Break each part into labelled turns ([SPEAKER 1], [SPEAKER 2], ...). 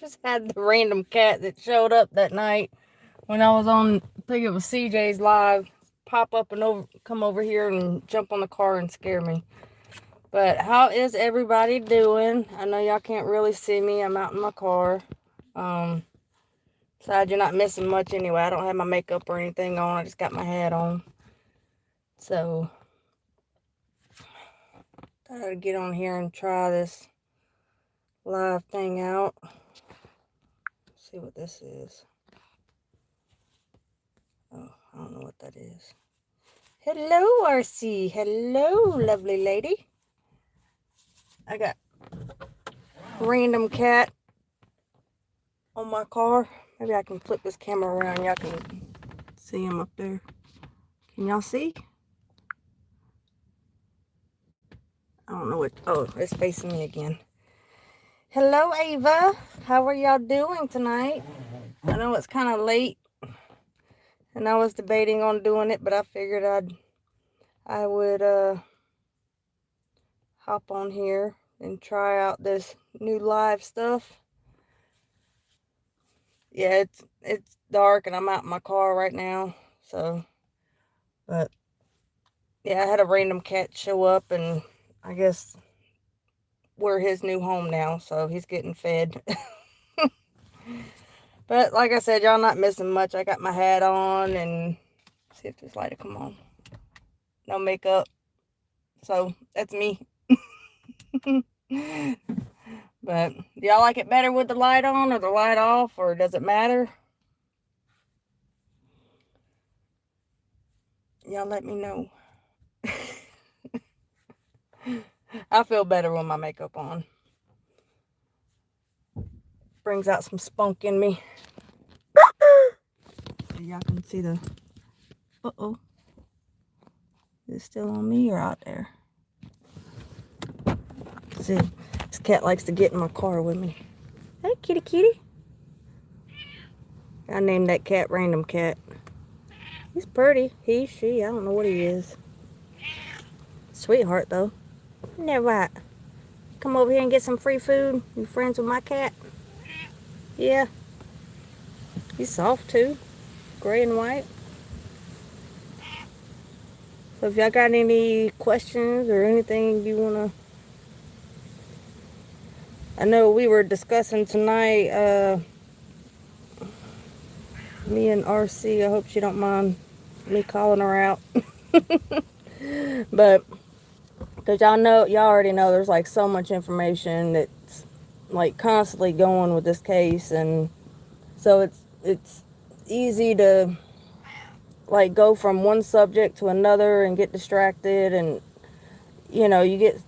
[SPEAKER 1] Just had the random cat that showed up that night when I was on, I think it was CJ's live, pop up and come over here and jump on the car and scare me. But how is everybody doing? I know y'all can't really see me. I'm out in my car. Um, Besides, you're not missing much anyway. I don't have my makeup or anything on. I just got my hat on. So, thought I'd get on here and try this live thing out. See what this is. Oh, I don't know what that is. Hello, RC. Hello, lovely lady. I got random cat on my car. Maybe I can flip this camera around. Y'all can see him up there. Can y'all see? I don't know what. Oh, it's facing me again. Hello, Ava. How are y'all doing tonight? I know it's kind of late, and I was debating on doing it, but I figured I would hop on here and try out this new live stuff. Yeah, it's dark and I'm out in my car right now, so, but yeah, I had a random cat show up, and I guess we're his new home now, so he's getting fed. But like I said, y'all not missing much. I got my hat on, and see if this light will come on. No makeup, so that's me. But do y'all like it better with the light on or the light off, or does it matter? Y'all let me know. I feel better with my makeup on. Brings out some spunk in me. Y'all can see the... Uh-oh. Is it still on me or out there? See, this cat likes to get in my car with me. Hey, kitty, kitty. I named that cat Random Cat. He's pretty. He, she, I don't know what he is. Sweetheart, though. Isn't that right? Come over here and get some free food. You friends with my cat? Yeah. He's soft, too. Gray and white. So if y'all got any questions or anything you want to... I know we were discussing tonight, me and RC. I hope she don't mind me calling her out. But because y'all already know there's like so much information that's like constantly going with this case, and so it's easy to like go from one subject to another and get distracted, and you get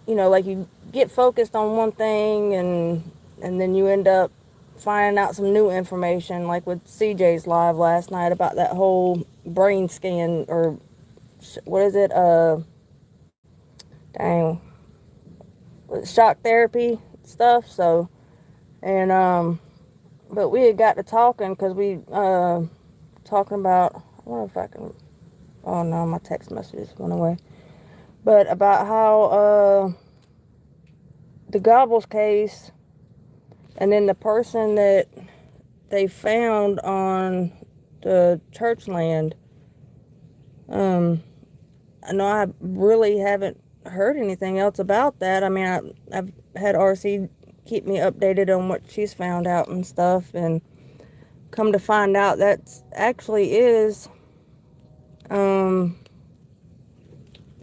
[SPEAKER 1] like you get focused on one thing, and then you end up finding out some new information, like with CJ's live last night about that whole brain scan, or what is it, dang, shock therapy stuff. So, and but we had got to talking because we talking about, I wonder if I can, oh no, my text messages went away, but about how the Gobbles case, and then the person that they found on the church land. I know I really haven't heard anything else about that. I mean, I've had RC keep me updated on what she's found out and stuff, and come to find out that actually is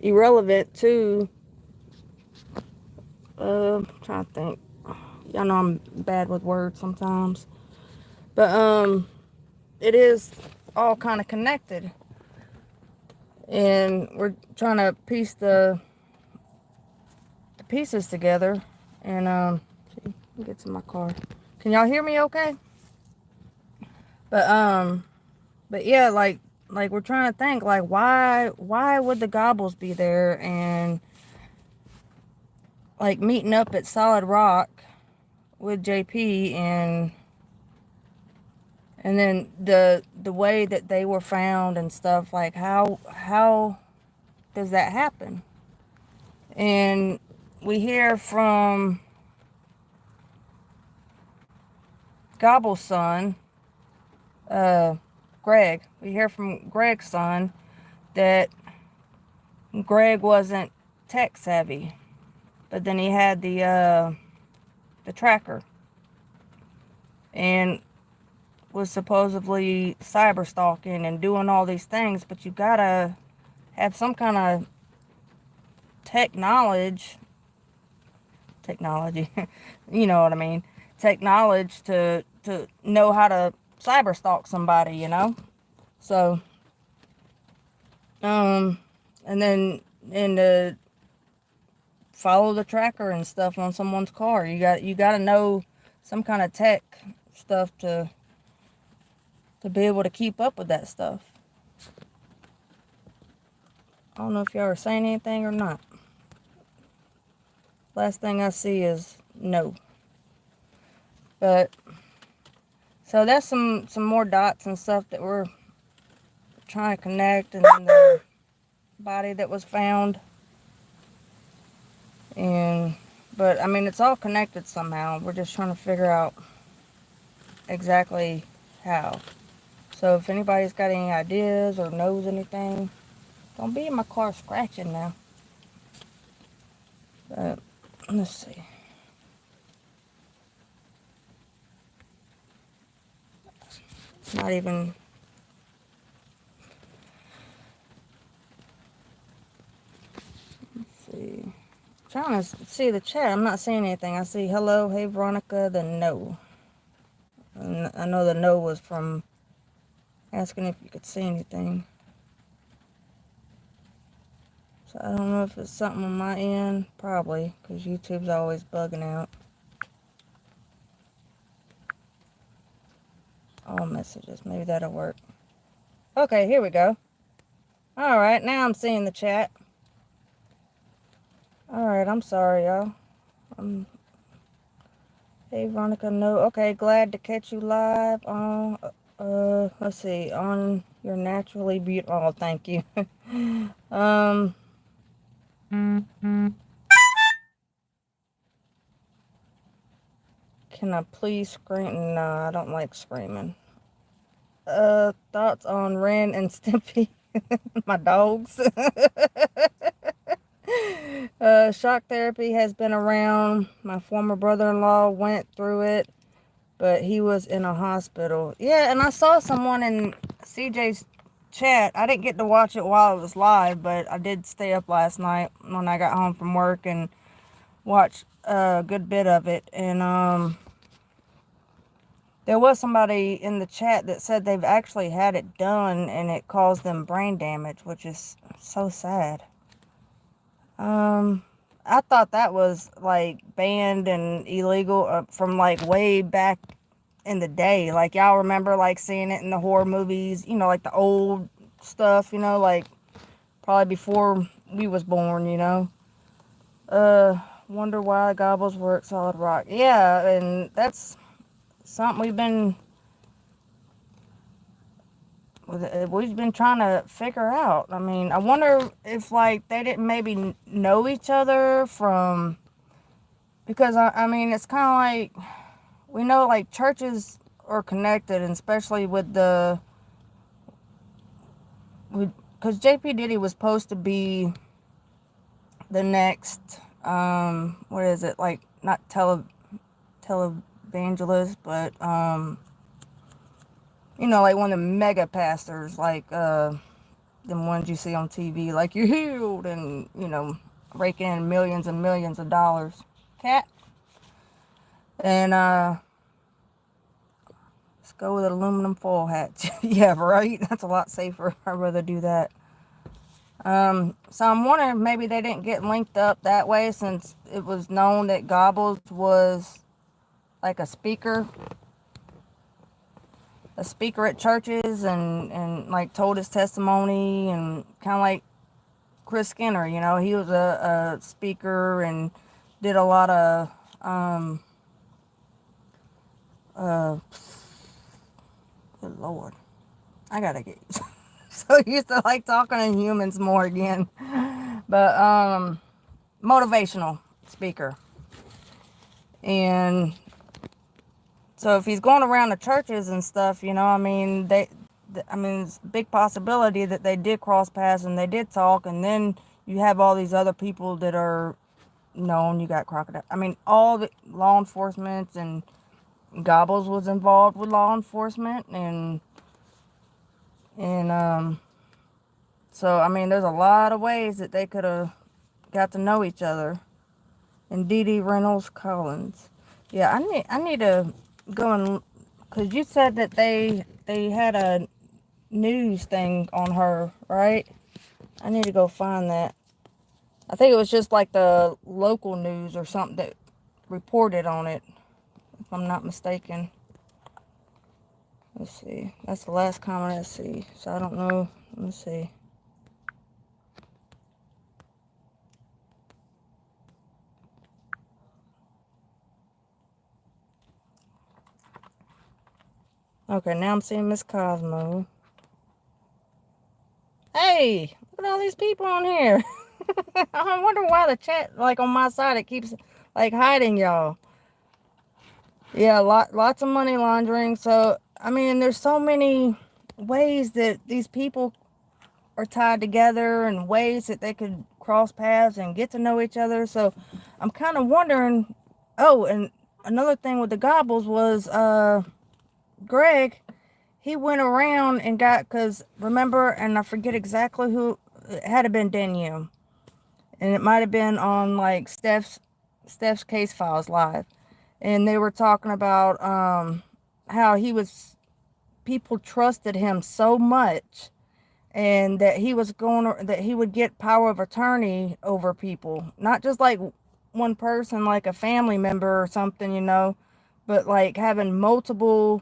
[SPEAKER 1] irrelevant to, I'm trying to think. Y'all know I'm bad with words sometimes. But it is all kind of connected. And we're trying to piece the pieces together. And see, get to my car. Can y'all hear me okay? But yeah, like we're trying to think, like, why would the Gobbles be there, and like meeting up at Solid Rock with JP, and then the way that they were found and stuff, like how does that happen? And we hear from Gobble's son, Greg. We hear from Greg's son that Greg wasn't tech savvy, but then he had the tracker and was supposedly cyber stalking and doing all these things. But you gotta have some kind of technology, you know what I mean, technology to know how to cyber stalk somebody, you know. So and then to follow the tracker and stuff on someone's car, you got to know some kind of tech stuff to be able to keep up with that stuff. I don't know if y'all are saying anything or not. Last thing I see is no. But so that's some more dots and stuff that we're trying to connect, and then the body that was found. But I mean, it's all connected somehow. We're just trying to figure out exactly how. So if anybody's got any ideas or knows anything, don't be in my car scratching now. But let's see. It's not even. Let's see. I'm trying to see the chat. I'm not seeing anything. I see hello, hey Veronica, then no. And I know the no was from asking if you could see anything. So I don't know if it's something on my end. Probably, because YouTube's always bugging out. All messages. Maybe that'll work. Okay, here we go. Alright, now I'm seeing the chat. Alright, I'm sorry, y'all. Hey, Veronica, no. Okay, glad to catch you live on, let's see, on your naturally beautiful, oh, thank you. Can I please scream? No, I don't like screaming. Thoughts on Ren and Stimpy? My dogs. Shock therapy has been around. My former brother-in-law went through it, but he was in a hospital. Yeah, and I saw someone in CJ's chat. I didn't get to watch it while it was live, but I did stay up last night when I got home from work and watched a good bit of it. And there was somebody in the chat that said they've actually had it done and it caused them brain damage, which is so sad. I thought that was like banned and illegal from like way back in the day. Like y'all remember like seeing it in the horror movies, you know, like the old stuff, you know, like probably before we was born, you know. Wonder why gobbles work solid rock. Yeah, and that's something we've been trying to figure out. I mean, I wonder if like they didn't maybe know each other from, because I mean, it's kind of like we know like churches are connected, and especially with because JP Diddy was supposed to be the next what is it, like not televangelist, but you know, like one of the mega pastors, like the ones you see on TV, like you're healed, and you know, raking in millions and millions of dollars. Cat. And let's go with an aluminum foil hat. Yeah, right. That's a lot safer. I'd rather do that. So I'm wondering maybe they didn't get linked up that way, since it was known that Gobbles was like a speaker at churches, and like told his testimony, and kind of like Chris Skinner, you know, he was a speaker and did a lot of good Lord, I gotta get so used to like talking to humans more again. But motivational speaker, and So if he's going around the churches and stuff, you know, I mean, it's a big possibility that they did cross paths and they did talk. And then you have all these other people that are known. You got Crocodile. I mean, all the law enforcement, and Gobbles was involved with law enforcement, and so I mean, there's a lot of ways that they could have got to know each other. And Dee Dee Reynolds Collins. Yeah, I need to go and, because you said that they had a news thing on her, right? I need to go find that. I think it was just like the local news or something that reported on it, if I'm not mistaken. Let's see. That's the last comment I see. So I don't know. Let me see. Okay, now I'm seeing Miss Cosmo. Hey, look at all these people on here. I wonder why the chat, like on my side, it keeps like hiding y'all. Yeah, lots of money laundering. So I mean, there's so many ways that these people are tied together, and ways that they could cross paths and get to know each other. So I'm kind of wondering. Oh, and another thing with the Gobbles was Greg. He went around and got, because remember, and I forget exactly who, it had to been Danielle, and it might have been on like Steph's Case Files Live, and they were talking about how people trusted him so much, and that he would get power of attorney over people, not just like one person, like a family member or something, but like having multiple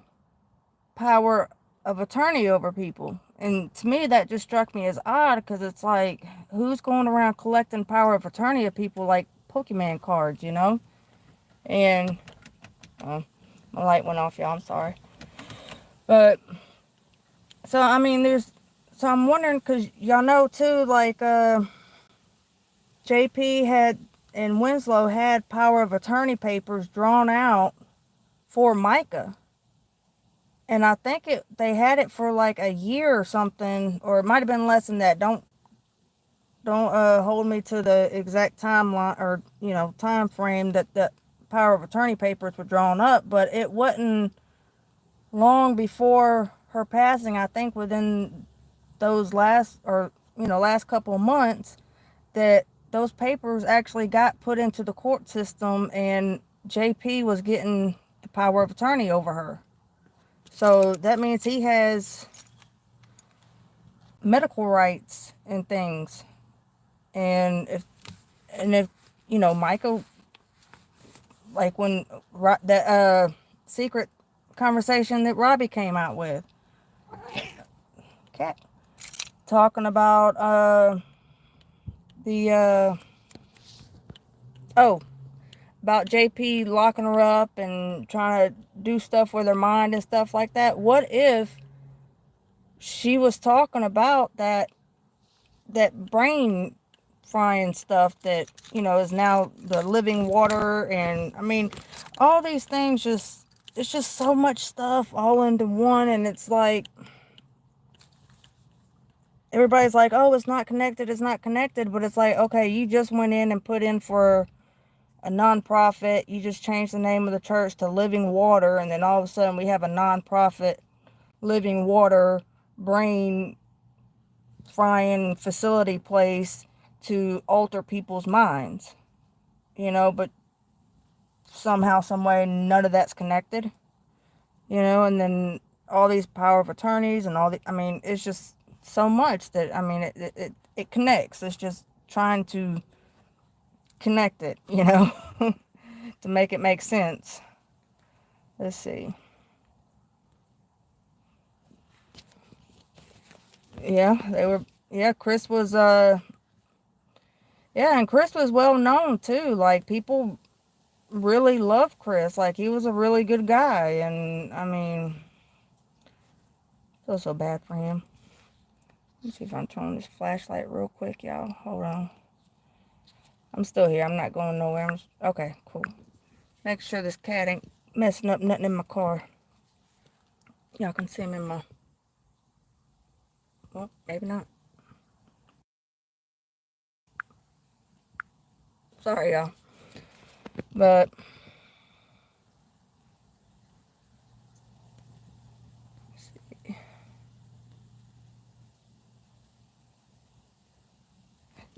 [SPEAKER 1] power of attorney over people. And to me, that just struck me as odd, because it's like, who's going around collecting power of attorney of people like Pokemon cards, And my light went off, y'all. I'm sorry. But so I mean, so I'm wondering, because y'all know too, like JP had and Winslow had power of attorney papers drawn out for Micah. And I think they had it for like a year or something, or it might have been less than that. Don't hold me to the exact timeline, or time frame that the power of attorney papers were drawn up, but it wasn't long before her passing. I think within those last couple of months, that those papers actually got put into the court system, and JP was getting the power of attorney over her. So that means he has medical rights and things. And if Michael, like when that secret conversation that Robbie came out with, cat, talking about about JP locking her up and trying to do stuff with her mind and stuff like that. What if she was talking about that brain frying stuff that is now the living water? And I mean, all these things, it's just so much stuff all into one, and it's like everybody's like, oh, it's not connected, but it's like, okay, you just went in and put in for a nonprofit, you just changed the name of the church to Living Water, and then all of a sudden we have a nonprofit living water brain frying facility place to alter people's minds, but somehow, some way, none of that's connected, and then all these power of attorneys and I mean, it's just so much that, I mean, it connects. It's just trying to connect it, to make it make sense. Let's see. Chris was and Chris was well known too. Like, people really loved Chris. Like, he was a really good guy, and I mean, I feel so bad for him. Let's see if I'm turning this flashlight real quick, y'all. Hold on. I'm still here. I'm not going nowhere. Okay, cool. Make sure this cat ain't messing up nothing in my car. Y'all can see him in my, well, maybe not. Sorry, y'all. But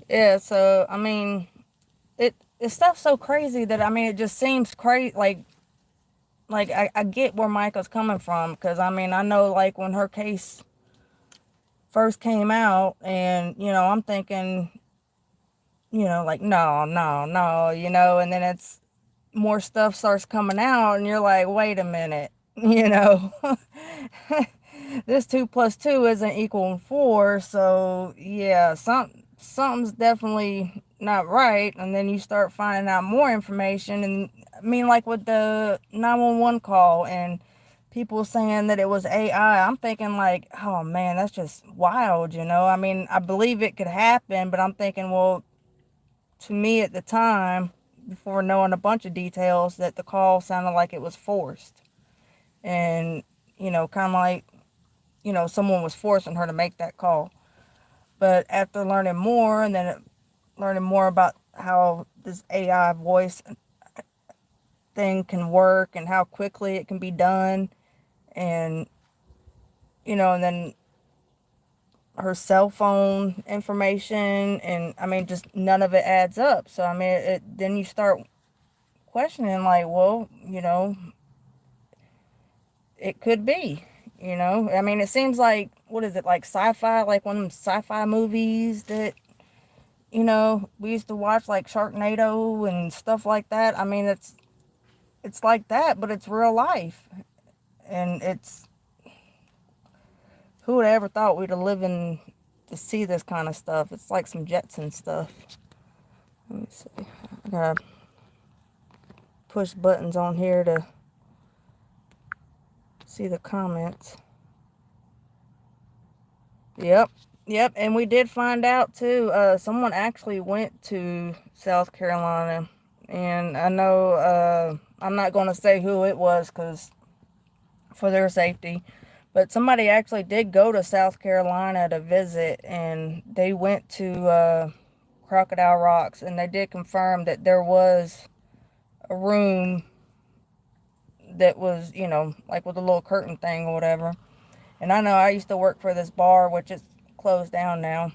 [SPEAKER 1] yeah, so I mean, it's stuff so crazy that I mean, it just seems crazy. Like I get where Micah's coming from, because I mean, I know like when her case first came out, and I'm thinking, like no, no, no, and then it's more stuff starts coming out, and you're like, wait a minute, this 2 plus 2 isn't equal 4, so yeah, something's definitely not right. And then you start finding out more information, and I mean, like with the 911 call and people saying that it was AI, I'm thinking like, oh man, that's just wild, I mean, I believe it could happen, but I'm thinking, well, to me at the time, before knowing a bunch of details, that the call sounded like it was forced, and kind of like someone was forcing her to make that call. But after learning more, and then learning more about how this AI voice thing can work and how quickly it can be done, and and then her cell phone information, and I mean, just none of it adds up. So I mean, then you start questioning, like, well, it could be, I mean, it seems like, what is it, like sci-fi, like one of them sci-fi movies that we used to watch, like Sharknado and stuff like that. I mean, it's like that, but it's real life. And it's, who would have ever thought we'd have lived in to see this kind of stuff? It's like some Jetson stuff. Let me see. I gotta push buttons on here to see the comments. Yep. Yep. And we did find out too, someone actually went to South Carolina. And I know, I'm not going to say who it was, because for their safety, but somebody actually did go to South Carolina to visit, and they went to Crocodile Rocks, and they did confirm that there was a room that was, like with a little curtain thing or whatever. And I know I used to work for this bar, which is closed down now.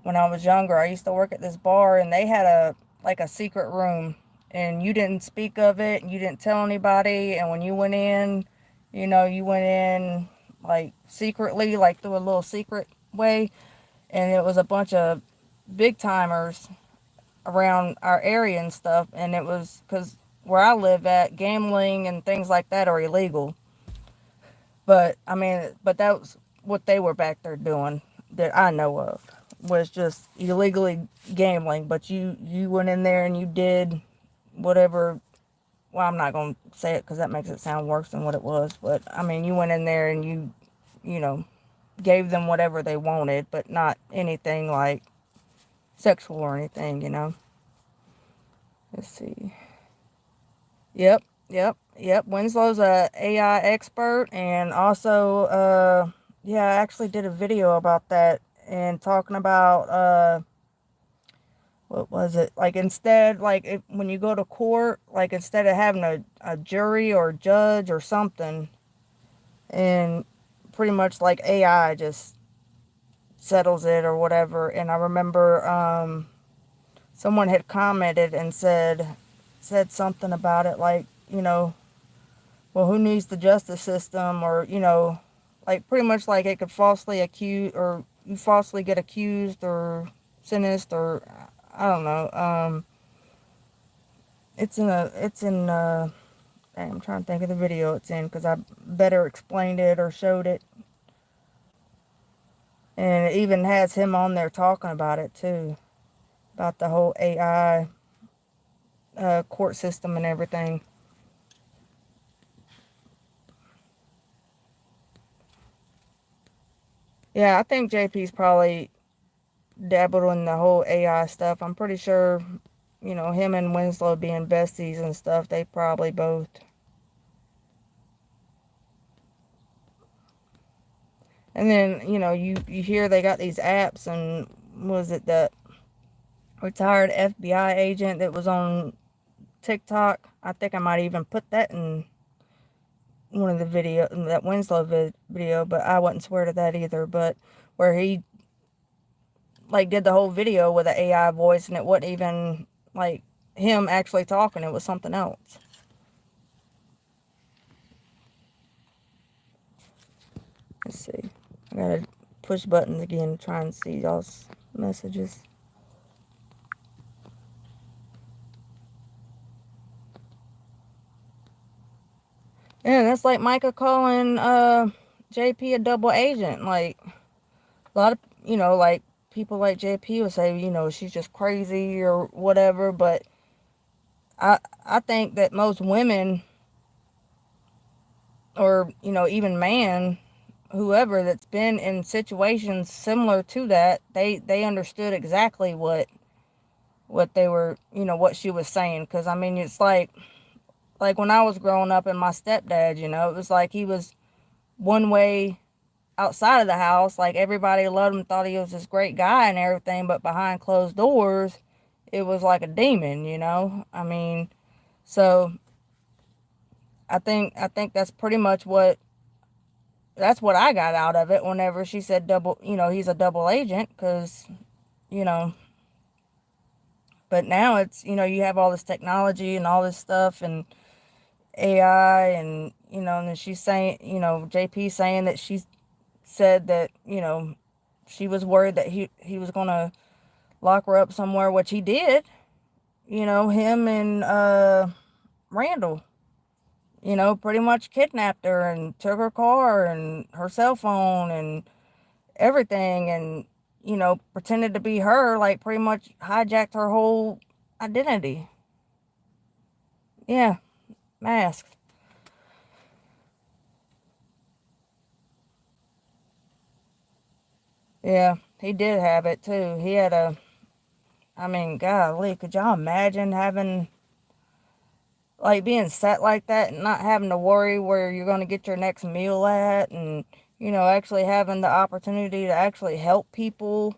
[SPEAKER 1] When I was younger, I used to work at this bar, and they had a secret room, and you didn't speak of it, and you didn't tell anybody. And when you went in, you went in like secretly, like through a little secret way. And it was a bunch of big timers around our area and stuff. And it was because where I live at, gambling and things like that are illegal. But I mean, but that was what they were back there doing that I know of, was just illegally gambling. But you went in there and you did whatever. Well, I'm not going to say it because that makes it sound worse than what it was. But I mean, you went in there and you gave them whatever they wanted, but not anything like sexual or anything. Let's see. Yep, yep. Winslow's a AI expert, and also, yeah, I actually did a video about that, and talking about, what was it? Like, instead, like, when you go to court, like, instead of having a jury or judge or something, and pretty much like AI just settles it or whatever. And I remember, someone had commented and said something about it, like, well, who needs the justice system? Or, like pretty much like it could falsely accuse, or you falsely get accused or sentenced, or I don't know. I'm trying to think of the video it's in, because I better explained it or showed it. And it even has him on there talking about it too, about the whole AI court system and everything. Yeah, I think JP's probably dabbled in the whole AI stuff. I'm pretty sure, him and Winslow being besties and stuff, they probably both And then, you hear they got these apps, and was it that retired FBI agent that was on TikTok? I think I might even put that in one of the video, that Winslow video, but I wouldn't swear to that either. But where he like did the whole video with an AI voice, and it wasn't even like him actually talking, it was something else. Let's see. I gotta push buttons again to try and see y'all's messages. Yeah, that's like Micah calling JP a double agent. Like a lot of like people like JP will say, she's just crazy or whatever, but I think that most women, or even man, whoever that's been in situations similar to that, they understood exactly what they were, what she was saying. Because I mean, it's like when I was growing up, and my stepdad, it was like he was one way outside of the house, like everybody loved him, thought he was this great guy and everything, but behind closed doors it was like a demon. I mean, so I think that's pretty much that's what I got out of it whenever she said double, he's a double agent. Because you know but now it's, you have all this technology and all this stuff and AI, and and then she's saying, JP saying that she said that, she was worried that he was gonna lock her up somewhere, which he did. Him and Randall, pretty much kidnapped her and took her car and her cell phone and everything, and pretended to be her, like pretty much hijacked her whole identity. Yeah, masks. Yeah, he did have it too. He had I mean, golly, could y'all imagine having, like, being set like that and not having to worry where you're going to get your next meal at, and, actually having the opportunity to actually help people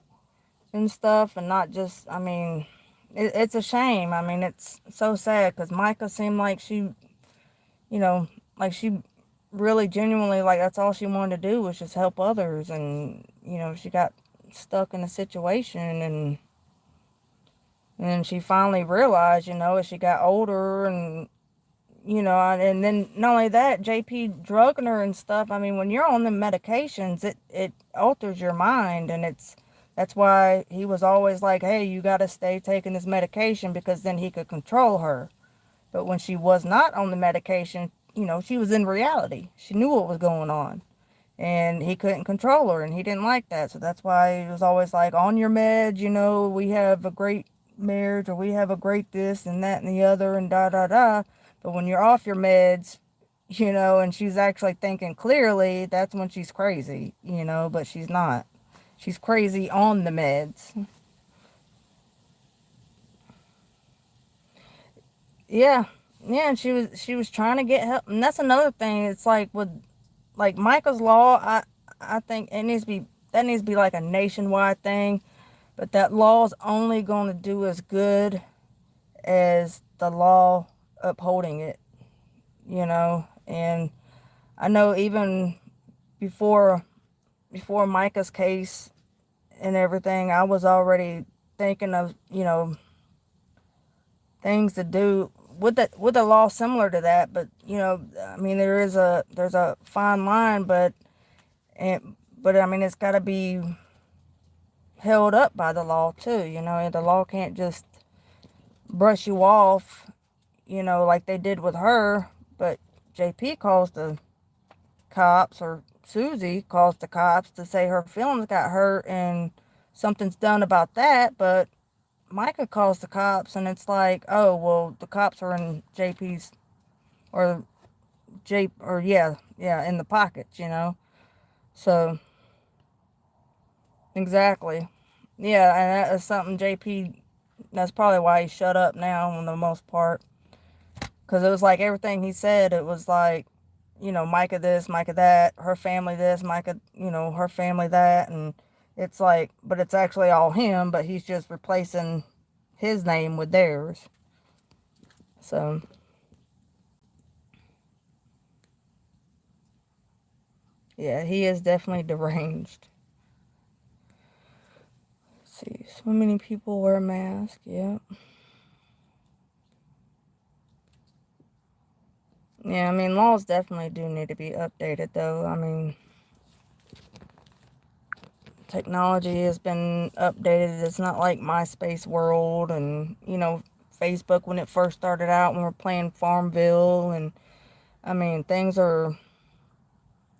[SPEAKER 1] and stuff, and not just, I mean, it's a shame. I mean, it's so sad because Micah seemed like she, you know, like she really genuinely, like, that's all she wanted to do was just help others, and, she got stuck in a situation, and she finally realized, as she got older, and then not only that, JP drugging her and stuff. I mean, when you're on the medications, it alters your mind, and that's why he was always like, hey, you got to stay taking this medication, because then he could control her. But when she was not on the medication, she was in reality. She knew what was going on, and he couldn't control her, and he didn't like that. So that's why he was always like, on your meds, we have a great marriage, or we have a great this and that and the other, and da da da. But when you're off your meds, and she's actually thinking clearly, that's when she's crazy, but she's not. She's crazy on the meds. Yeah. Yeah, and she was trying to get help. And that's another thing. It's like with like Micah's law, I think that needs to be like a nationwide thing, but that law is only going to do as good as the law upholding it, and I know even before Micah's case and everything, I was already thinking of, things to do with a law similar to that. But I mean, there's a fine line, but I mean, it's got to be held up by the law too. The law can't just brush you off, like they did with her. But JP calls the cops, or Susie calls the cops to say her feelings got hurt and something's done about that. But Micah calls the cops, and it's like, oh, well, the cops are in JP's, or yeah, in the pockets, So, exactly. Yeah, and that is something JP, that's probably why he shut up now on the most part. Because it was like everything he said, it was like, you know, Micah this, Micah that, her family this, Micah, you know, her family that. And it's like, but it's actually all him, but he's just replacing his name with theirs. So, yeah, he is definitely deranged. Let's see, so many people wear masks. Yeah. Yeah, I mean, laws definitely do need to be updated, though. I mean, technology has been updated. It's not like MySpace world and, you know, Facebook when it first started out when we're playing Farmville. And, I mean, things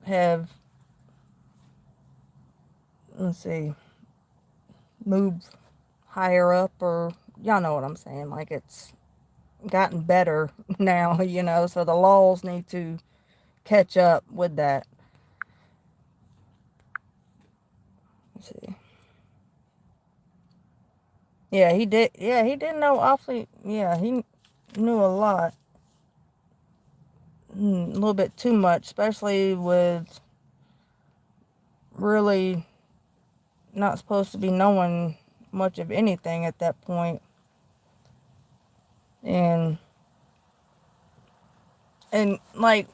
[SPEAKER 1] have, let's see, moved higher up, or y'all know what I'm saying. Like, it's gotten better now, you know, so the laws need to catch up with that. Let's see. Yeah, he did. Yeah, he did know awfully. Yeah, he knew a lot. A little bit too much, especially with really not supposed to be knowing much of anything at that point. And like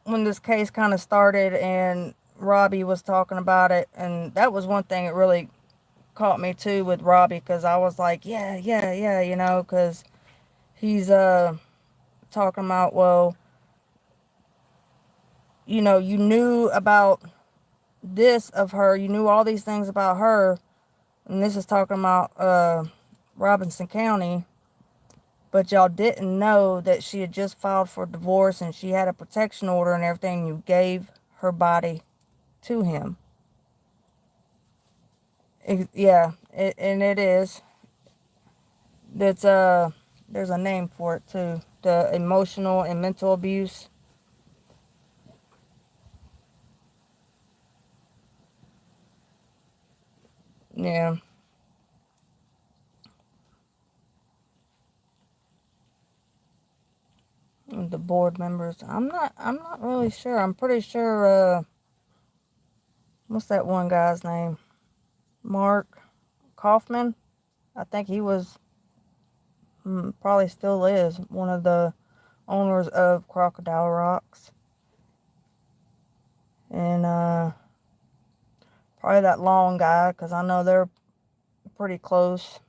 [SPEAKER 1] when this case kind of started and Robbie was talking about it, and that was one thing that really caught me too with Robbie, because I was like, yeah, yeah, yeah, you know, because he's talking about, well, you know, you knew about this of her, you knew all these things about her, and this is talking about Robinson County, but y'all didn't know that she had just filed for divorce and she had a protection order and everything. You gave her body to him. Yeah, and it is. That's there's a name for it too. The emotional and mental abuse. Yeah, the board members. I'm not really sure. I'm pretty sure. What's that one guy's name? Mark Kaufman. I think he was, probably still is, one of the owners of Crocodile Rocks. And probably that long guy, because I know they're pretty close.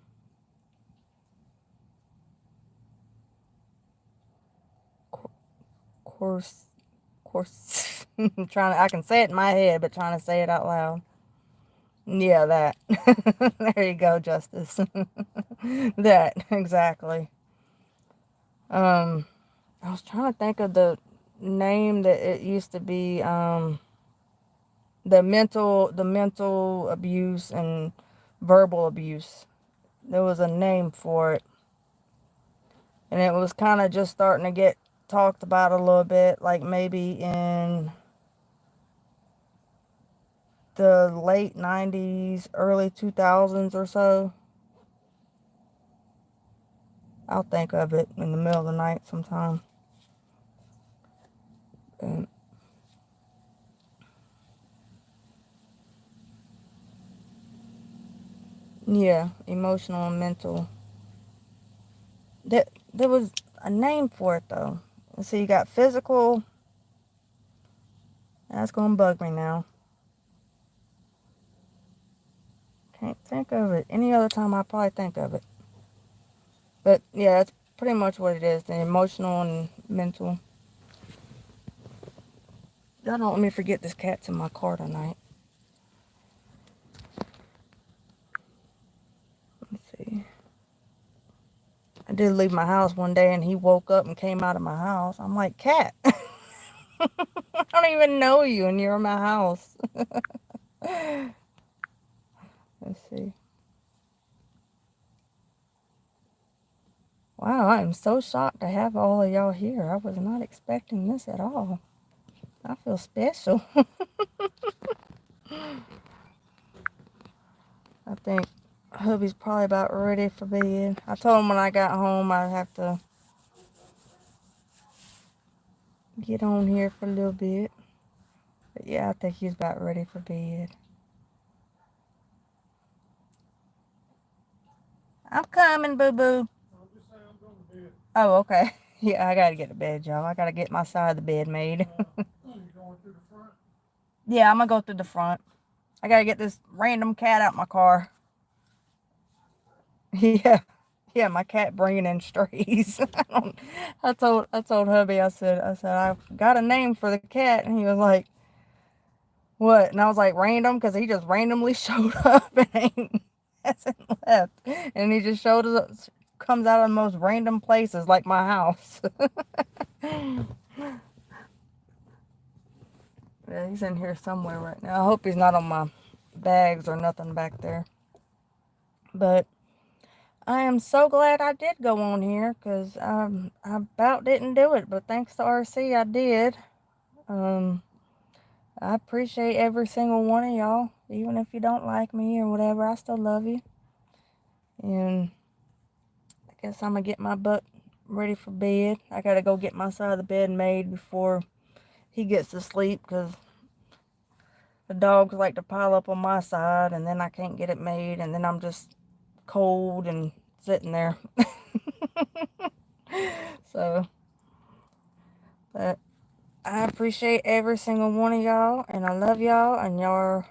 [SPEAKER 1] Course, course. I can say it in my head, but trying to say it out loud. Yeah, that. There you go, Justice. That, exactly. Um, I was trying to think of the name that it used to be. The mental abuse and verbal abuse. There was a name for it, and it was kind of just starting to get talked about a little bit, like maybe in the late 90s, early 2000s or so. I'll think of it in the middle of the night sometime. And yeah, emotional and mental. There was a name for it though. So you got physical. That's gonna bug me now. Can't think of it. Any other time I probably think of it. But yeah, that's pretty much what it is. The emotional and mental. Y'all don't let me forget this cat's in my car tonight. Let's see. I did leave my house one day and he woke up and came out of my house. I'm like, cat. I don't even know you and you're in my house. Let's see. Wow, I am so shocked to have all of y'all here. I was not expecting this at all. I feel special. I think hubby's probably about ready for bed. I told him when I got home I'd have to get on here for a little bit. But yeah, I think he's about ready for bed. I'm coming, boo-boo. Oh, okay. Yeah, I gotta get to bed, y'all. I gotta get my side of the bed made. Yeah, I'm gonna go through the front. I gotta get this random cat out my car. Yeah. Yeah, my cat bringing in strays. I told hubby, I said, I got a name for the cat. And he was like, what? And I was like, random? Because he just randomly showed up and hasn't left. And he just showed us, comes out of the most random places, like my house. Yeah, he's in here somewhere right now. I hope he's not on my bags or nothing back there. But I am so glad I did go on here, because I about didn't do it. But thanks to RC, I did. I appreciate every single one of y'all. Even if you don't like me or whatever, I still love you. And I guess I'm going to get my butt ready for bed. I got to go get my side of the bed made before he gets to sleep, because the dogs like to pile up on my side, and then I can't get it made, and then I'm just cold and sitting there. So, but I appreciate every single one of y'all, and I love y'all, and y'all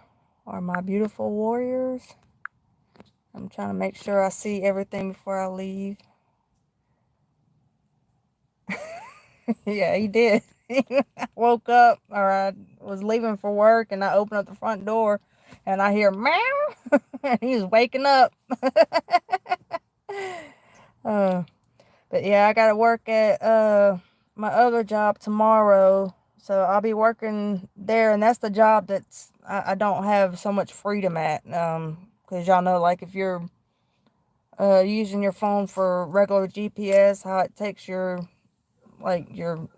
[SPEAKER 1] are my beautiful warriors. I'm trying to make sure I see everything before I leave. Yeah, he did. I woke up, or I was leaving for work, and I opened up the front door, and I hear meow, and he was waking up. But yeah, I gotta work at my other job tomorrow, so I'll be working there, and that's the job that's I don't have so much freedom at, because y'all know, like, if you're using your phone for regular GPS, how it takes your, like, your,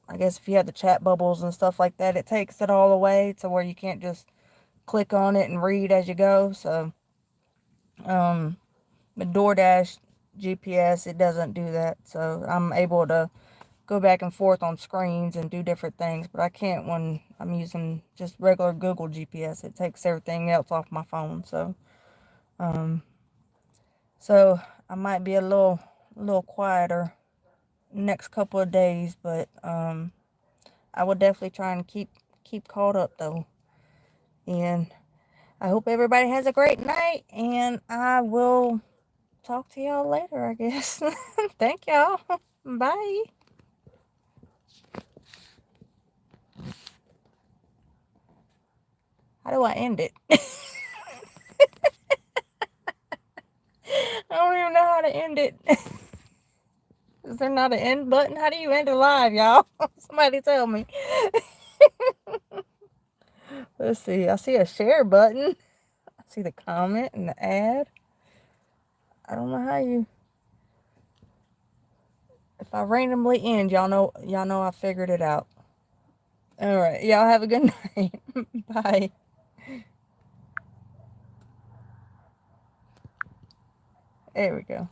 [SPEAKER 1] I guess if you have the chat bubbles and stuff like that, it takes it all away to where you can't just click on it and read as you go. So the DoorDash GPS, it doesn't do that, so I'm able to go back and forth on screens and do different things, but I can't when I'm using just regular Google GPS. It takes everything else off my phone. So so I might be a little quieter next couple of days, but I will definitely try and keep caught up though. And I hope everybody has a great night, and I will talk to y'all later, I guess. Thank y'all. Bye. How do I end it? I don't even know how to end it. Is there not an end button? How do you end a live, y'all? Somebody tell me. Let's see. I see a share button. I see the comment and the ad. I don't know how you. If I randomly end, y'all know I figured it out. All right. Y'all have a good night. Bye. There we go.